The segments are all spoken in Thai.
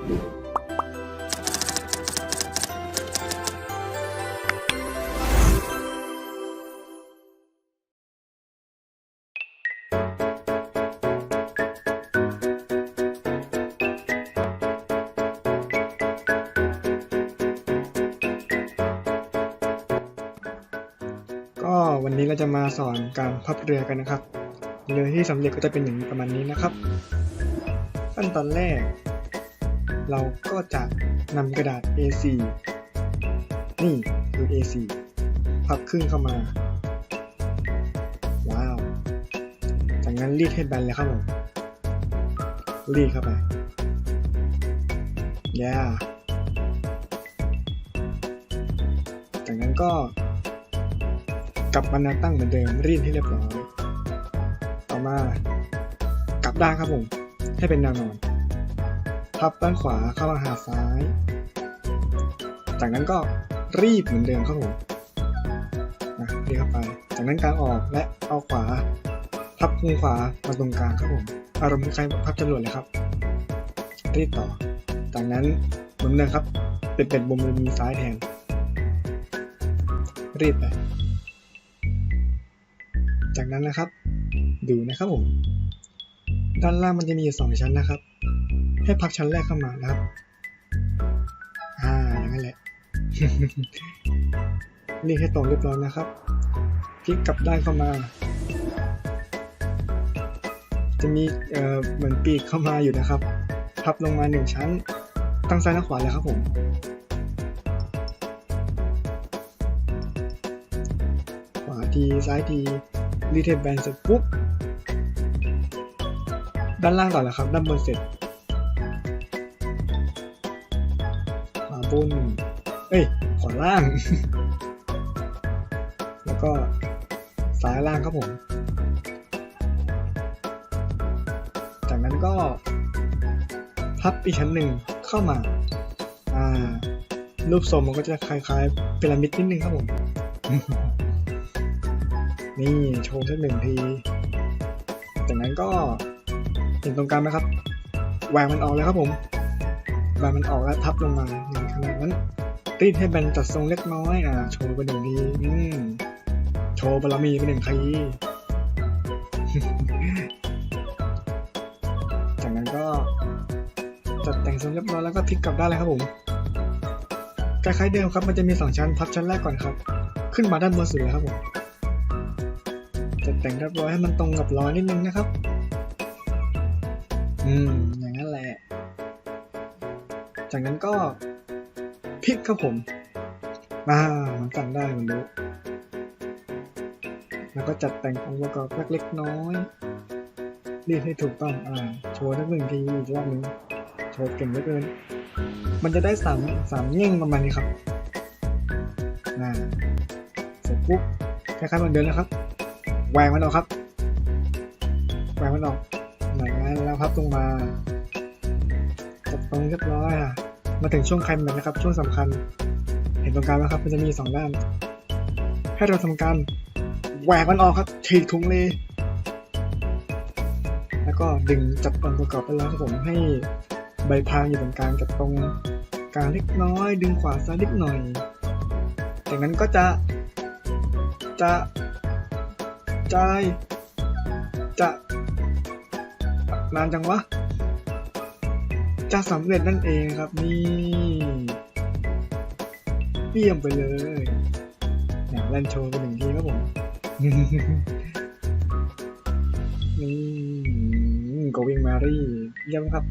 ก็วันนี้เราจะมาสอนการพับเรือกันนะครับเรือที่สำเร็จก็จะเป็นอย่างประมาณนี้นะครับขั้นตอนแรกเราก็จะนำกระดาษ A4 นี่คือ A4 พับครึ่งเข้ามาว้าวจากนั้นรีดให้แบนเลยครับผมรีดเข้าไปจากนั้นก็กลับมาแนวตั้งเหมือนเดิมรีดให้เรียบร้อยต่อมากลับด้านครับผมให้เป็นแนวนอนพับด้านขวาเข้ามาหาซ้ายจากนั้นก็รีดเหมือนเดิมครับผมรีดเข้าไปจากนั้นกางออกและเอาขวาพับมุมขวามาตรงกลางครับผมอารมณ์คล้ายๆพับจรวดเลยครับรีดต่อจากนั้นหมุนนะครับเป็นมุมมือซ้ายแทนรีดไปจากนั้นนะครับดูนะครับผมด้านล่างมันจะมีอยู่2ชั้นนะครับให้พับชั้นแรกเข้ามานะครับอย่างนั้นแหละ รีดให้ตรงเรียบร้อยนะครับพลิกกลับด้านเข้ามาจะมีเหมือนปีกเข้ามาอยู่นะครับพับลงมา1ชั้นตั้งซ้ายและขวาเลยครับผมขวาทีซ้ายทีรีดให้แบนเสร็จปุ๊บด้านล่างต่อแล้วครับด้านบนเสร็จขวาบนขวาล่าง แล้วก็ซ้ายล่างครับผมจากนั้นก็พับอีกชั้นหนึ่งเข้ามารูปทรงมันก็จะคล้ายๆพีระมิดนิดนึงครับผม นี่โชว์สัก1 ทีจากนั้นก็เห็นตรงกลางไหมครับแหวกมันออกเลยครับผมแหวกมันออกแล้วพับลงมาขนาดนั้นรีดให้แบนจัดทรงเล็กน้อยโชว์ไป1 ทีโชว์บารมีไป1 ที จากนั้นก็จัดแต่งทรงเรียบร้อยแล้วก็พลิกกลับได้เลยครับผมคล้ายๆเดิมครับมันจะมี2ชั้นพับชั้นแรกก่อนครับขึ้นมาด้านบนสุดเลยครับผมจัดแต่งเรียบร้อยให้มันตรงกับล้อนิดนึงนะครับอย่างนั้นแหละจากนั้นก็พลิกครับผมมันสั่งได้มันรู้แล้วก็จัดแต่งองค์ประกอบเล็กๆน้อยรีดให้ถูกต้องโชว์สัก1 ทีอีกรอบนึงโชว์เก่งเหลือเกินมันจะได้3แง่งประมาณนี้ครับเสร็จปุ๊บคล้ายๆเหมือนเดิมแล้วครับแหวกมันออกครับแหวกมันออกอย่างนั้นแล้วพับตรงมาจับตรงเรียบร้อยมาถึงช่วงไคลแม็กซ์นะครับช่วงสำคัญเห็นตรงกลางไหมครับมันจะมี2 ด้านให้เราทำการแหวกมันออกครับฉีกถุงเลยแล้วก็ดึงจับองค์ประกอบไปแล้วครับผมให้ใบพายอยู่ตรงกลางกับตรงกลางเล็กน้อยดึงขวาซ้ายนิดหน่อยจากนั้นก็จะนานจังวะจะสำเร็จนั่นเองครับนี่เปี่ยมไปเลยเล่นโชว์ไป1 ทีครับผม นี่ Going Mary เยี่ยมครับ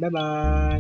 บ๊ายบาย